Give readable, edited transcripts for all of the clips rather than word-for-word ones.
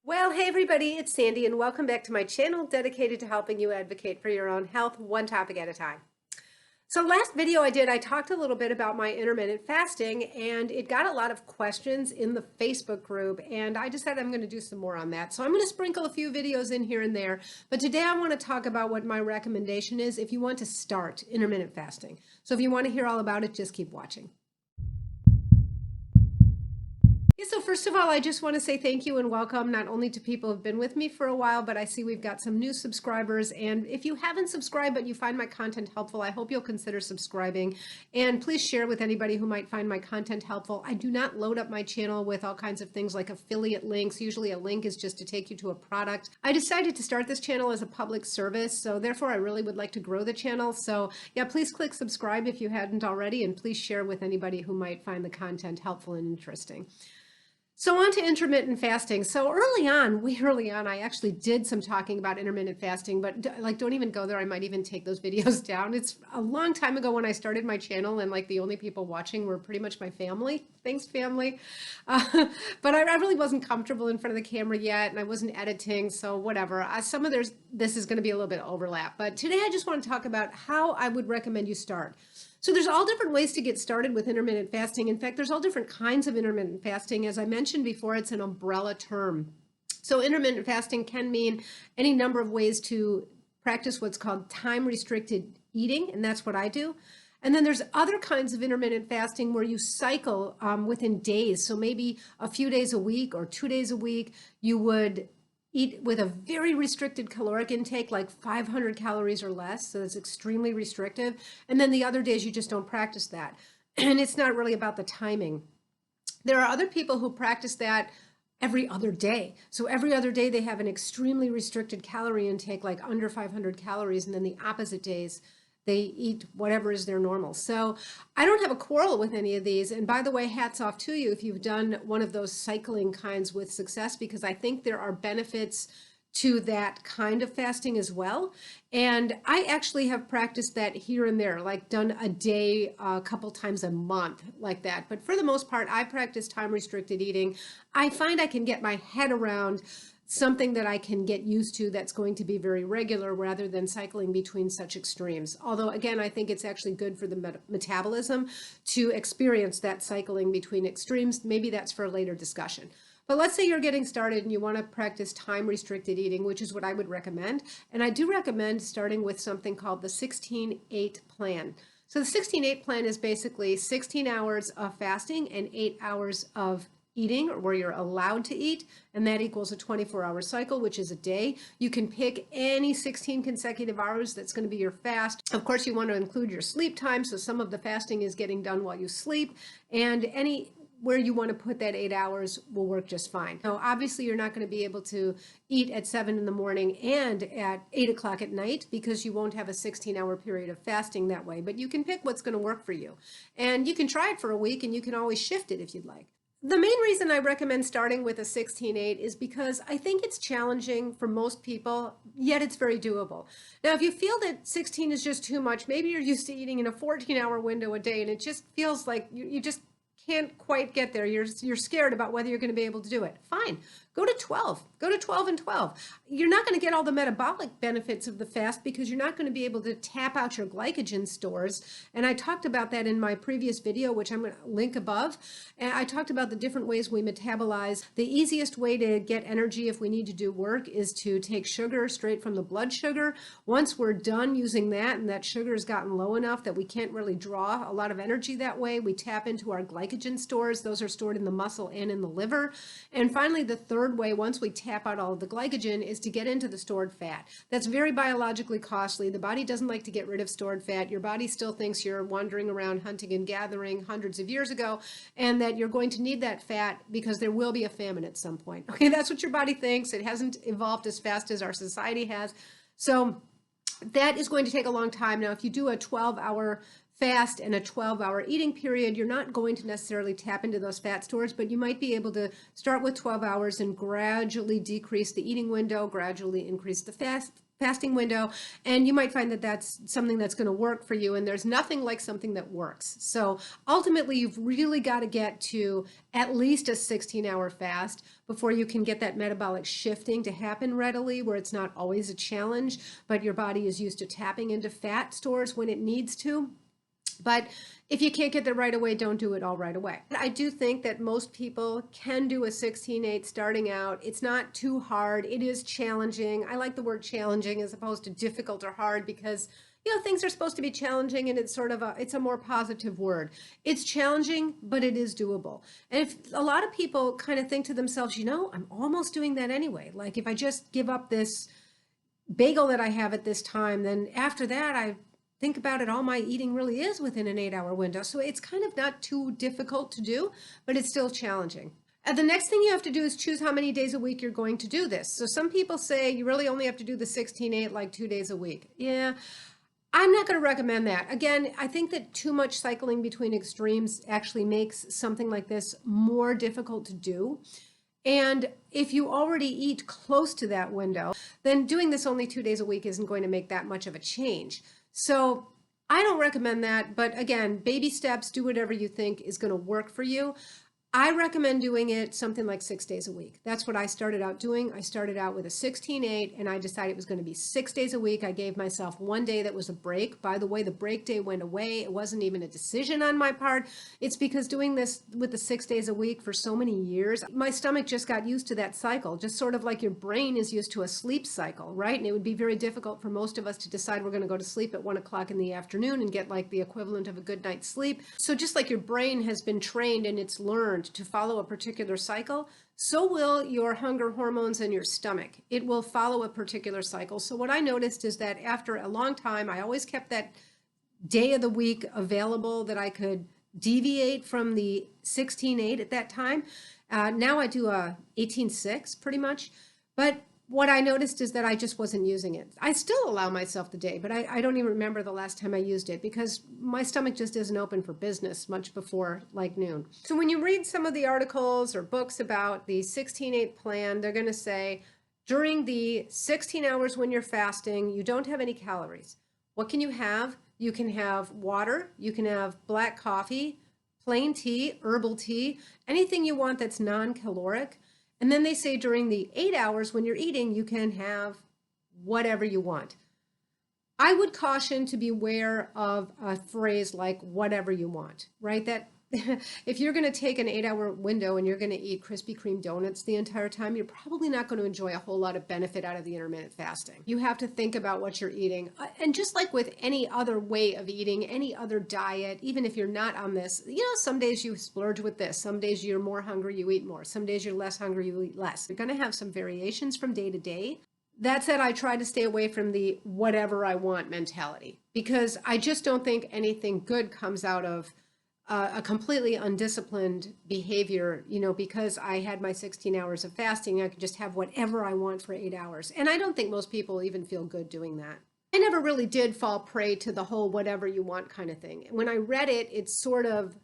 Well, hey everybody, it's Sandy and welcome back to my channel dedicated to helping you advocate for your own health one topic at a time. So last video I talked a little bit about my intermittent fasting and it got a lot of questions in the Facebook group and I decided I'm going to do some more on that. So I'm going to sprinkle a few videos in here and there, but today I want to talk about what my recommendation is if you want to start intermittent fasting. So if you want to hear all about it, just keep watching. Yeah, so first of all, I just want to say thank you and welcome not only to people who've been with me for a while, but I see we've got some new subscribers. And if you haven't subscribed, but you find my content helpful, I hope you'll consider subscribing. And please share with anybody who might find my content helpful. I do not load up my channel with all kinds of things like affiliate links. Usually a link is just to take you to a product. I decided to start this channel as a public service, so therefore I really would like to grow the channel. So yeah, please click subscribe if you hadn't already, and please share with anybody who might find the content helpful and interesting. So on to intermittent fasting. So early on, I actually did some talking about intermittent fasting, but don't even go there. I might even take those videos down. It's a long time ago when I started my channel and the only people watching were pretty much my family. Thanks, family. But I really wasn't comfortable in front of the camera yet and I wasn't editing, so whatever. This is going to be a little bit of overlap. But today I just want to talk about how I would recommend you start. So there's all different ways to get started with intermittent fasting. In fact, there's all different kinds of intermittent fasting. As I mentioned before, it's an umbrella term. So intermittent fasting can mean any number of ways to practice what's called time-restricted eating, and that's what I do. And then there's other kinds of intermittent fasting where you cycle within days. So maybe a few days a week or 2 days a week, you would eat with a very restricted caloric intake, like 500 calories or less. So it's extremely restrictive. And then the other days you just don't practice that. And it's not really about the timing. There are other people who practice that every other day. So every other day they have an extremely restricted calorie intake, like under 500 calories. And then the opposite days, they eat whatever is their normal. So I don't have a quarrel with any of these. And by the way, hats off to you if you've done one of those cycling kinds with success, because I think there are benefits to that kind of fasting as well. And I actually have practiced that here and there, like done a day, a couple times a month like that. But for the most part, I practice time-restricted eating. I find I can get my head around something that I can get used to that's going to be very regular rather than cycling between such extremes. Although again, I think it's actually good for the metabolism to experience that cycling between extremes. Maybe that's for a later discussion. But let's say you're getting started and you want to practice time-restricted eating, which is what I would recommend. And I do recommend starting with something called the 16-8 plan. So the 16-8 plan is basically 16 hours of fasting and 8 hours of eating, or where you're allowed to eat, and that equals a 24-hour cycle, which is a day. You can pick any 16 consecutive hours that's going to be your fast. Of course, you want to include your sleep time, so some of the fasting is getting done while you sleep, and where you want to put that 8 hours will work just fine. Now, obviously, you're not going to be able to eat at 7 in the morning and at 8 o'clock at night because you won't have a 16-hour period of fasting that way, but you can pick what's going to work for you. And you can try it for a week, and you can always shift it if you'd like. The main reason I recommend starting with a 16-8 is because I think it's challenging for most people, yet it's very doable. Now, if you feel that 16 is just too much, maybe you're used to eating in a 14-hour window a day and it just feels like you just can't quite get there. You're scared about whether you're going to be able to do it. Fine. Go to 12. Go to 12 and 12. You're not going to get all the metabolic benefits of the fast because you're not going to be able to tap out your glycogen stores. And I talked about that in my previous video, which I'm going to link above. And I talked about the different ways we metabolize. The easiest way to get energy if we need to do work is to take sugar straight from the blood sugar. Once we're done using that and that sugar has gotten low enough that we can't really draw a lot of energy that way, we tap into our glycogen stores. Those are stored in the muscle and in the liver. And finally, the third way, once we tap out all of the glycogen, is to get into the stored fat. That's very biologically costly. The body doesn't like to get rid of stored fat. Your body still thinks you're wandering around hunting and gathering hundreds of years ago, and that you're going to need that fat because there will be a famine at some point. Okay, that's what your body thinks. It hasn't evolved as fast as our society has. So that is going to take a long time. Now, if you do a 12-hour fast and a 12-hour eating period, you're not going to necessarily tap into those fat stores, but you might be able to start with 12 hours and gradually decrease the eating window, gradually increase the fasting window, and you might find that that's something that's going to work for you, and there's nothing like something that works. So ultimately, you've really got to get to at least a 16-hour fast before you can get that metabolic shifting to happen readily, where it's not always a challenge, but your body is used to tapping into fat stores when it needs to. But if you can't get there right away, don't do it all right away. I do think that most people can do a 16-8 starting out. It's not too hard. It is challenging. I like the word challenging as opposed to difficult or hard, because things are supposed to be challenging, and it's sort of it's a more positive word. It's challenging, but it is doable. And if a lot of people kind of think to themselves, I'm almost doing that anyway. Like if I just give up this bagel that I have at this time, then after that, I think about it, all my eating really is within an 8-hour window. So it's kind of not too difficult to do, but it's still challenging. And the next thing you have to do is choose how many days a week you're going to do this. So some people say you really only have to do the 16-8 like 2 days a week. Yeah, I'm not going to recommend that. Again, I think that too much cycling between extremes actually makes something like this more difficult to do. And if you already eat close to that window, then doing this only 2 days a week isn't going to make that much of a change. So I don't recommend that, but again, baby steps, do whatever you think is going to work for you. I recommend doing it something like 6 days a week. That's what I started out doing. I started out with a 16-8, and I decided it was going to be 6 days a week. I gave myself one day that was a break. By the way, the break day went away. It wasn't even a decision on my part. It's because doing this with the 6 days a week for so many years, my stomach just got used to that cycle, just sort of like your brain is used to a sleep cycle, right? And it would be very difficult for most of us to decide we're going to go to sleep at 1 o'clock in the afternoon and get like the equivalent of a good night's sleep. So just like your brain has been trained and it's learned to follow a particular cycle, so will your hunger hormones in your stomach. It will follow a particular cycle. So what I noticed is that after a long time, I always kept that day of the week available that I could deviate from the 16-8 at that time. Now I do a 18-6 pretty much. But what I noticed is that I just wasn't using it. I still allow myself the day, but I don't even remember the last time I used it because my stomach just isn't open for business much before like noon. So when you read some of the articles or books about the 16-8 plan, they're going to say during the 16 hours when you're fasting, you don't have any calories. What can you have? You can have water, you can have black coffee, plain tea, herbal tea, anything you want that's non-caloric. And then they say during the 8 hours when you're eating, you can have whatever you want. I would caution to be aware of a phrase like whatever you want, right? That if you're going to take an 8-hour window and you're going to eat Krispy Kreme donuts the entire time, you're probably not going to enjoy a whole lot of benefit out of the intermittent fasting. You have to think about what you're eating. And just like with any other way of eating, any other diet, even if you're not on this, some days you splurge with this. Some days you're more hungry, you eat more. Some days you're less hungry, you eat less. You're going to have some variations from day to day. That said, I try to stay away from the whatever I want mentality because I just don't think anything good comes out of a completely undisciplined behavior, because I had my 16 hours of fasting, I could just have whatever I want for 8 hours. And I don't think most people even feel good doing that. I never really did fall prey to the whole whatever you want kind of thing. When I read it, it sort of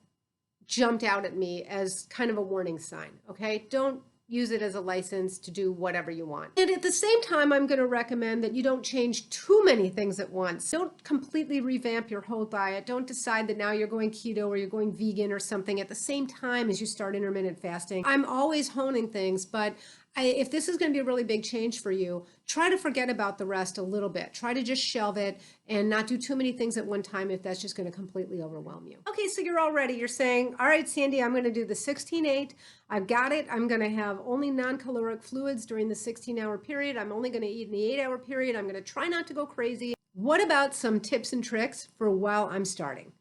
jumped out at me as kind of a warning sign. Okay, don't use it as a license to do whatever you want. And at the same time, I'm going to recommend that you don't change too many things at once. Don't completely revamp your whole diet. Don't decide that now you're going keto or you're going vegan or something at the same time as you start intermittent fasting. I'm always honing things, but if this is going to be a really big change for you, try to forget about the rest a little bit. Try to just shelve it and not do too many things at one time if that's just going to completely overwhelm you. Okay, so you're all ready. You're saying, all right, Sandy, I'm going to do the 16-8. I've got it. I'm going to have only non-caloric fluids during the 16-hour period. I'm only going to eat in the 8-hour period. I'm going to try not to go crazy. What about some tips and tricks for while I'm starting?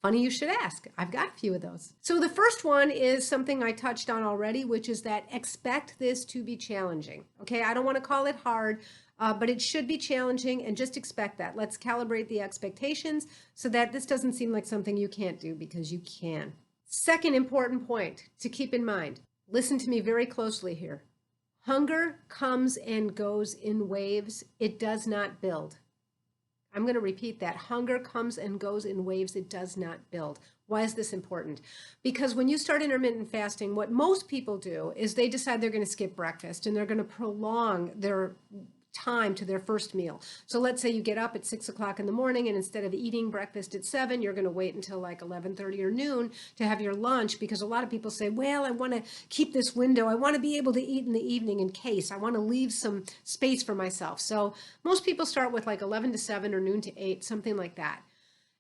Funny you should ask. I've got a few of those. So the first one is something I touched on already, which is that expect this to be challenging. Okay, I don't want to call it hard, but it should be challenging and just expect that. Let's calibrate the expectations so that this doesn't seem like something you can't do because you can. Second important point to keep in mind, listen to me very closely here. Hunger comes and goes in waves. It does not build. I'm going to repeat that. Hunger comes and goes in waves. It does not build. Why is this important? Because when you start intermittent fasting, what most people do is they decide they're going to skip breakfast and they're going to prolong their time to their first meal. So let's say you get up at 6 o'clock in the morning, and instead of eating breakfast at 7, you're going to wait until like 11:30 or noon to have your lunch, because a lot of people say, well, I want to keep this window. I want to be able to eat in the evening in case. I want to leave some space for myself. So most people start with like 11 to 7 or noon to 8, something like that.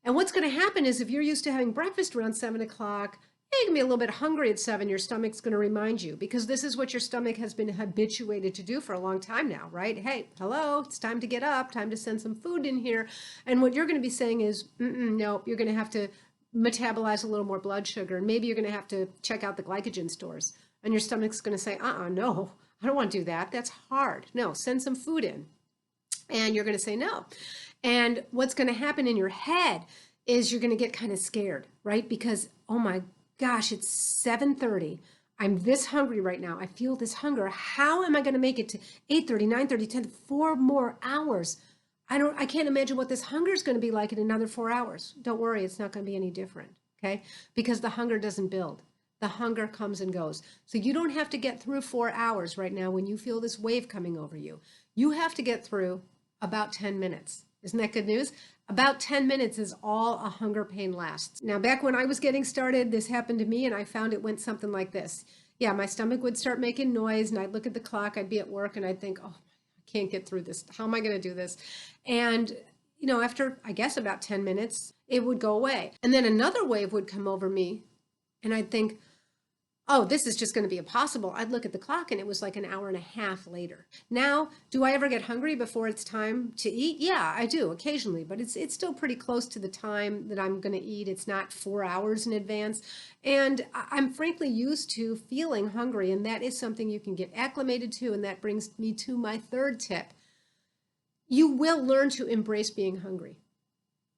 And what's going to happen is if you're used to having breakfast around 7 o'clock, you can be a little bit hungry at 7. Your stomach's going to remind you, because this is what your stomach has been habituated to do for a long time now, right? Hey, hello, it's time to get up, time to send some food in here. And what you're going to be saying is, no, you're going to have to metabolize a little more blood sugar. And maybe you're going to have to check out the glycogen stores. And your stomach's going to say, no, I don't want to do that. That's hard. No, send some food in. And you're going to say no. And what's going to happen in your head is you're going to get kind of scared, right? Because, oh my gosh, it's 7:30. I'm this hungry right now. I feel this hunger. How am I going to make it to 8:30, 9:30, 10, 4 more hours? I can't imagine what this hunger is going to be like in another 4 hours. Don't worry, it's not going to be any different, okay? Because the hunger doesn't build. The hunger comes and goes. So you don't have to get through 4 hours right now when you feel this wave coming over you. You have to get through about 10 minutes. Isn't that good news? About 10 minutes is all a hunger pain lasts. Now, back when I was getting started, this happened to me, and I found it went something like this. Yeah, my stomach would start making noise, and I'd look at the clock. I'd be at work, and I'd think, oh, I can't get through this. How am I going to do this? And, after, I guess, about 10 minutes, it would go away. And then another wave would come over me, and I'd think, oh, this is just going to be impossible. I'd look at the clock and it was like an hour and a half later. Now, do I ever get hungry before it's time to eat? Yeah, I do occasionally, but it's still pretty close to the time that I'm going to eat. It's not 4 hours in advance. And I'm frankly used to feeling hungry, and that is something you can get acclimated to. And that brings me to my third tip. You will learn to embrace being hungry.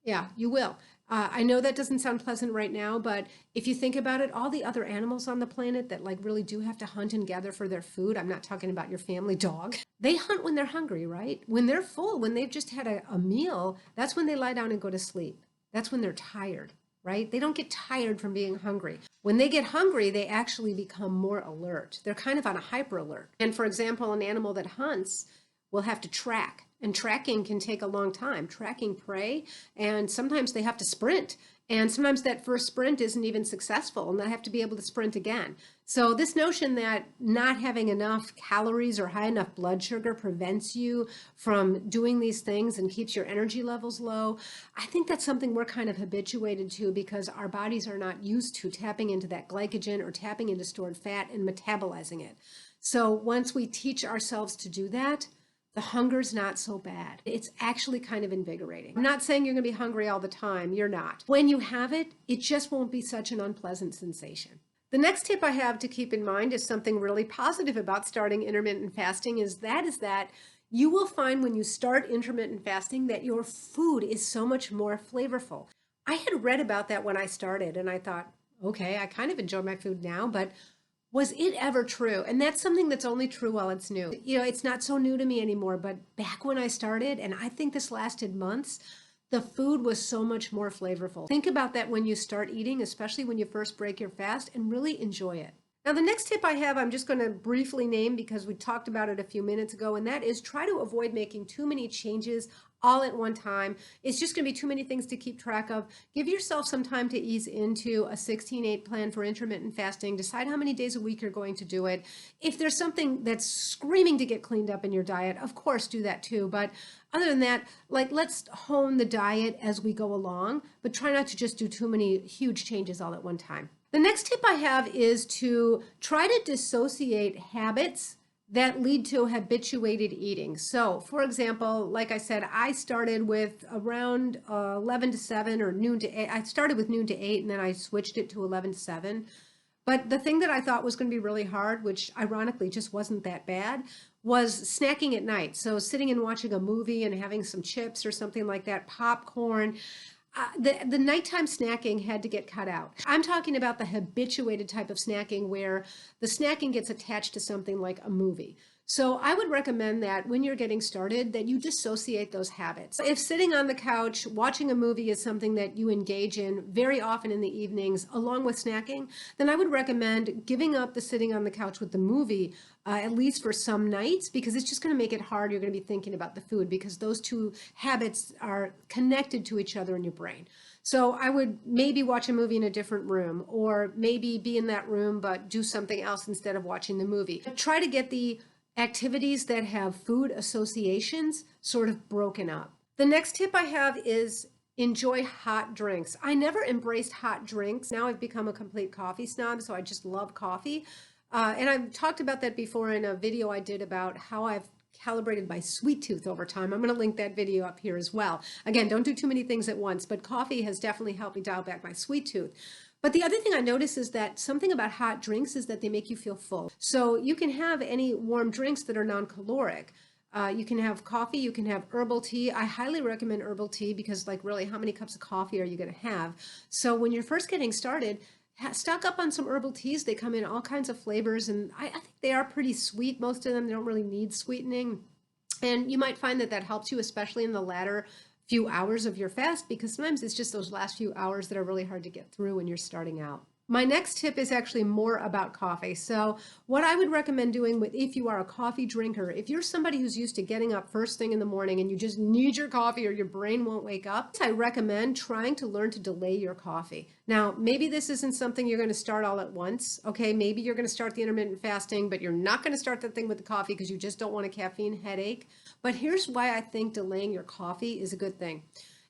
Yeah, you will. I know that doesn't sound pleasant right now, but if you think about it, all the other animals on the planet that like really do have to hunt and gather for their food, I'm not talking about your family dog, they hunt when they're hungry, right? When they're full, when they've just had a meal, that's when they lie down and go to sleep. That's when they're tired, right? They don't get tired from being hungry. When they get hungry, they actually become more alert. They're kind of on a hyper alert. And for example, an animal that hunts will have to track. And tracking can take a long time, tracking prey, and sometimes they have to sprint. And sometimes that first sprint isn't even successful, and they have to be able to sprint again. So this notion that not having enough calories or high enough blood sugar prevents you from doing these things and keeps your energy levels low, I think that's something we're kind of habituated to because our bodies are not used to tapping into that glycogen or tapping into stored fat and metabolizing it. So once we teach ourselves to do that, the hunger's not so bad. It's actually kind of invigorating. I'm not saying you're going to be hungry all the time. You're not. When you have it, it just won't be such an unpleasant sensation. The next tip I have to keep in mind is something really positive about starting intermittent fasting is that you will find when you start intermittent fasting that your food is so much more flavorful. I had read about that when I started and I thought, okay, I kind of enjoy my food now, but was it ever true? And that's something that's only true while it's new. It's not so new to me anymore, but back when I started, and I think this lasted months, the food was so much more flavorful. Think about that when you start eating, especially when you first break your fast, and really enjoy it. Now, the next tip I have, I'm just going to briefly name because we talked about it a few minutes ago, and that is try to avoid making too many changes all at one time. It's just going to be too many things to keep track of. Give yourself some time to ease into a 16-8 plan for intermittent fasting. Decide how many days a week you're going to do it. If there's something that's screaming to get cleaned up in your diet, of course, do that too. But other than that, let's hone the diet as we go along, but try not to just do too many huge changes all at one time. The next tip I have is to try to dissociate habits that lead to habituated eating. So, for example, like I said, I started with around 11 to 7 or noon to 8. I started with noon to 8 and then I switched it to 11 to 7. But the thing that I thought was going to be really hard, which ironically just wasn't that bad, was snacking at night. So sitting and watching a movie and having some chips or something like that, popcorn. The nighttime snacking had to get cut out. I'm talking about the habituated type of snacking where the snacking gets attached to something like a movie. So I would recommend that when you're getting started, that you dissociate those habits. If sitting on the couch, watching a movie is something that you engage in very often in the evenings, along with snacking, then I would recommend giving up the sitting on the couch with the movie, at least for some nights, because it's just going to make it hard. You're going to be thinking about the food because those two habits are connected to each other in your brain. So I would maybe watch a movie in a different room, or maybe be in that room but do something else instead of watching the movie. Try to get the activities that have food associations sort of broken up. The next tip I have is enjoy hot drinks. I never embraced hot drinks. Now I've become a complete coffee snob, so I just love coffee. And I've talked about that before in a video I did about how I've calibrated my sweet tooth over time. I'm going to link that video up here as well. Again, don't do too many things at once, but coffee has definitely helped me dial back my sweet tooth. But the other thing I notice is that something about hot drinks is that they make you feel full. So you can have any warm drinks that are non-caloric. You can have coffee, you can have herbal tea. I highly recommend herbal tea because, like, really, how many cups of coffee are you going to have? So when you're first getting started, stock up on some herbal teas. They come in all kinds of flavors, and I think they are pretty sweet. Most of them, they don't really need sweetening. And you might find that that helps you, especially in the latter few hours of your fast, because sometimes it's just those last few hours that are really hard to get through when you're starting out. My next tip is actually more about coffee. So what I would recommend doing if you are a coffee drinker, if you're somebody who's used to getting up first thing in the morning and you just need your coffee or your brain won't wake up, I recommend trying to learn to delay your coffee. Now, maybe this isn't something you're going to start all at once. Okay, maybe you're going to start the intermittent fasting, but you're not going to start the thing with the coffee because you just don't want a caffeine headache. But here's why I think delaying your coffee is a good thing.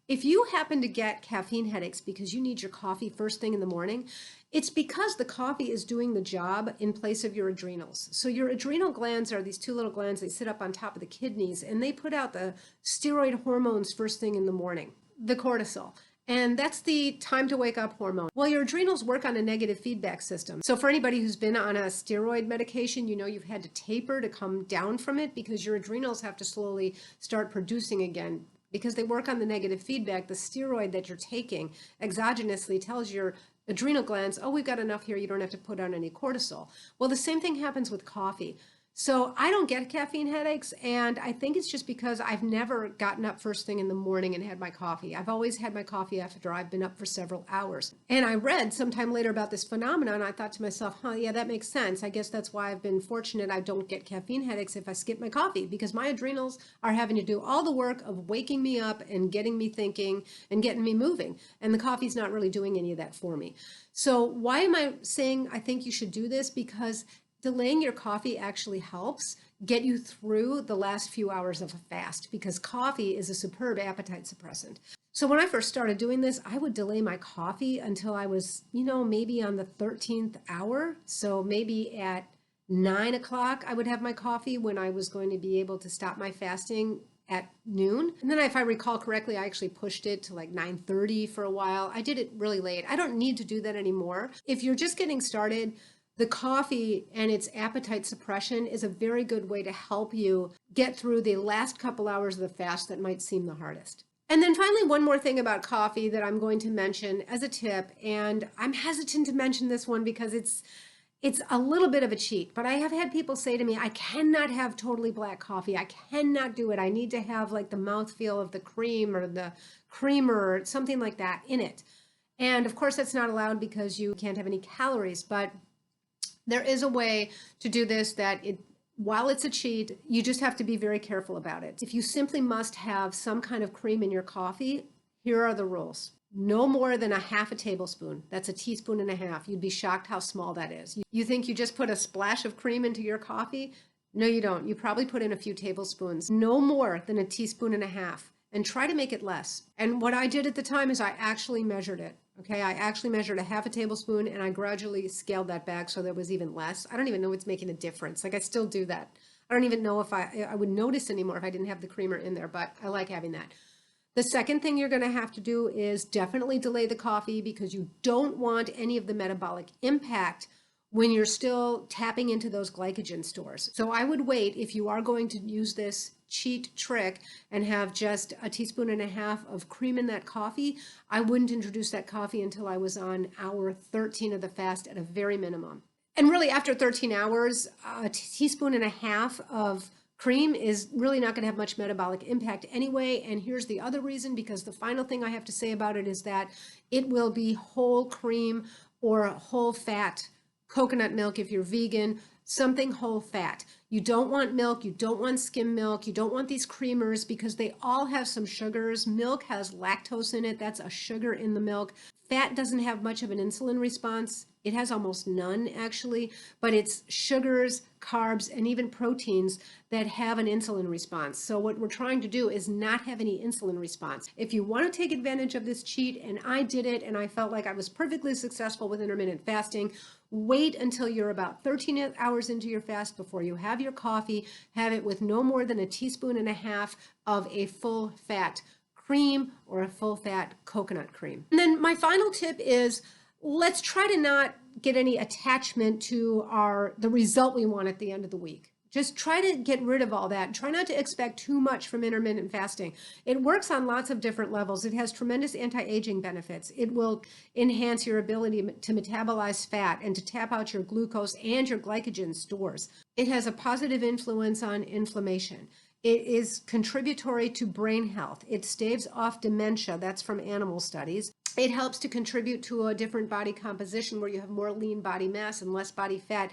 If you happen to get caffeine headaches because you need your coffee first thing in the morning, it's because the coffee is doing the job in place of your adrenals. So your adrenal glands are these two little glands. They sit up on top of the kidneys, and they put out the steroid hormones first thing in the morning, the cortisol. And that's the time to wake up hormone. Well, your adrenals work on a negative feedback system. So for anybody who's been on a steroid medication, you know you've had to taper to come down from it because your adrenals have to slowly start producing again. Because they work on the negative feedback, the steroid that you're taking exogenously tells your adrenal glands, oh, we've got enough here, you don't have to put on any cortisol. Well, the same thing happens with coffee. So I don't get caffeine headaches, and I think it's just because I've never gotten up first thing in the morning and had my coffee. I've always had my coffee after I've been up for several hours. And I read sometime later about this phenomenon, and I thought to myself, yeah, that makes sense. I guess that's why I've been fortunate I don't get caffeine headaches if I skip my coffee, because my adrenals are having to do all the work of waking me up and getting me thinking and getting me moving. And the coffee's not really doing any of that for me. So why am I saying I think you should do this? Because delaying your coffee actually helps get you through the last few hours of a fast, because coffee is a superb appetite suppressant. So when I first started doing this, I would delay my coffee until I was, maybe on the 13th hour. So maybe at 9 o'clock, I would have my coffee when I was going to be able to stop my fasting at noon. And then if I recall correctly, I actually pushed it to like 9:30 for a while. I did it really late. I don't need to do that anymore. If you're just getting started, the coffee and its appetite suppression is a very good way to help you get through the last couple hours of the fast that might seem the hardest. And then finally, one more thing about coffee that I'm going to mention as a tip, and I'm hesitant to mention this one because it's a little bit of a cheat, but I have had people say to me, I cannot have totally black coffee. I cannot do it. I need to have like the mouthfeel of the cream or the creamer or something like that in it. And of course, that's not allowed because you can't have any calories, but there is a way to do this that while it's a cheat, you just have to be very careful about it. If you simply must have some kind of cream in your coffee, here are the rules. No more than a half a tablespoon. That's a teaspoon and a half. You'd be shocked how small that is. You think you just put a splash of cream into your coffee? No, you don't. You probably put in a few tablespoons. No more than a teaspoon and a half. And try to make it less. And what I did at the time is I actually measured it. Okay, I actually measured a half a tablespoon and I gradually scaled that back so there was even less. I don't even know what's making a difference. Like, I still do that. I don't even know if I would notice anymore if I didn't have the creamer in there, but I like having that. The second thing you're going to have to do is definitely delay the coffee, because you don't want any of the metabolic impact when you're still tapping into those glycogen stores. So I would wait, if you are going to use this cheat trick and have just a teaspoon and a half of cream in that coffee, I wouldn't introduce that coffee until I was on hour 13 of the fast at a very minimum. And really, after 13 hours, a teaspoon and a half of cream is really not going to have much metabolic impact anyway. And here's the other reason, because the final thing I have to say about it is that it will be whole cream or whole fat coconut milk if you're vegan, something whole fat. You don't want milk, you don't want skim milk, you don't want these creamers because they all have some sugars. Milk has lactose in it, that's a sugar in the milk. Fat doesn't have much of an insulin response. It has almost none actually, but it's sugars, carbs, and even proteins that have an insulin response. So what we're trying to do is not have any insulin response. If you want to take advantage of this cheat, and I did it and I felt like I was perfectly successful with intermittent fasting, wait until you're about 13 hours into your fast before you have your coffee. Have it with no more than a teaspoon and a half of a full fat cream or a full fat coconut cream. And then my final tip is, let's try to not get any attachment to the result we want at the end of the week. Just try to get rid of all that. Try not to expect too much from intermittent fasting. It works on lots of different levels. It has tremendous anti-aging benefits. It will enhance your ability to metabolize fat and to tap out your glucose and your glycogen stores. It has a positive influence on inflammation. It is contributory to brain health. It staves off dementia. That's from animal studies. It helps to contribute to a different body composition where you have more lean body mass and less body fat.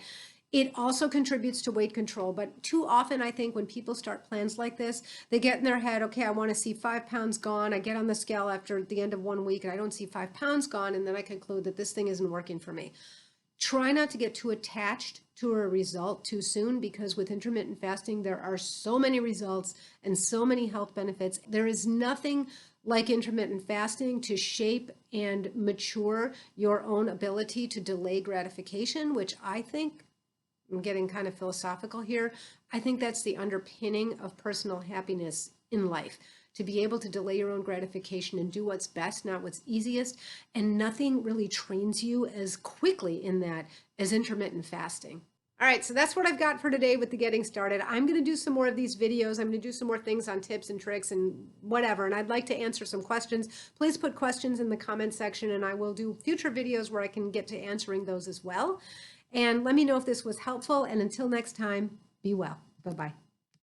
It also contributes to weight control, but too often I think when people start plans like this, they get in their head, okay, I want to see 5 pounds gone. I get on the scale after the end of 1 week and I don't see 5 pounds gone, and then I conclude that this thing isn't working for me. Try not to get too attached to a result too soon, because with intermittent fasting, there are so many results and so many health benefits. There is nothing like intermittent fasting to shape and mature your own ability to delay gratification, which I think, I'm getting kind of philosophical here, I think that's the underpinning of personal happiness in life. To be able to delay your own gratification and do what's best, not what's easiest. And nothing really trains you as quickly in that as intermittent fasting. All right, so that's what I've got for today with the getting started. I'm going to do some more of these videos. I'm going to do some more things on tips and tricks and whatever. And I'd like to answer some questions. Please put questions in the comment section and I will do future videos where I can get to answering those as well. And let me know if this was helpful. And until next time, be well. Bye-bye.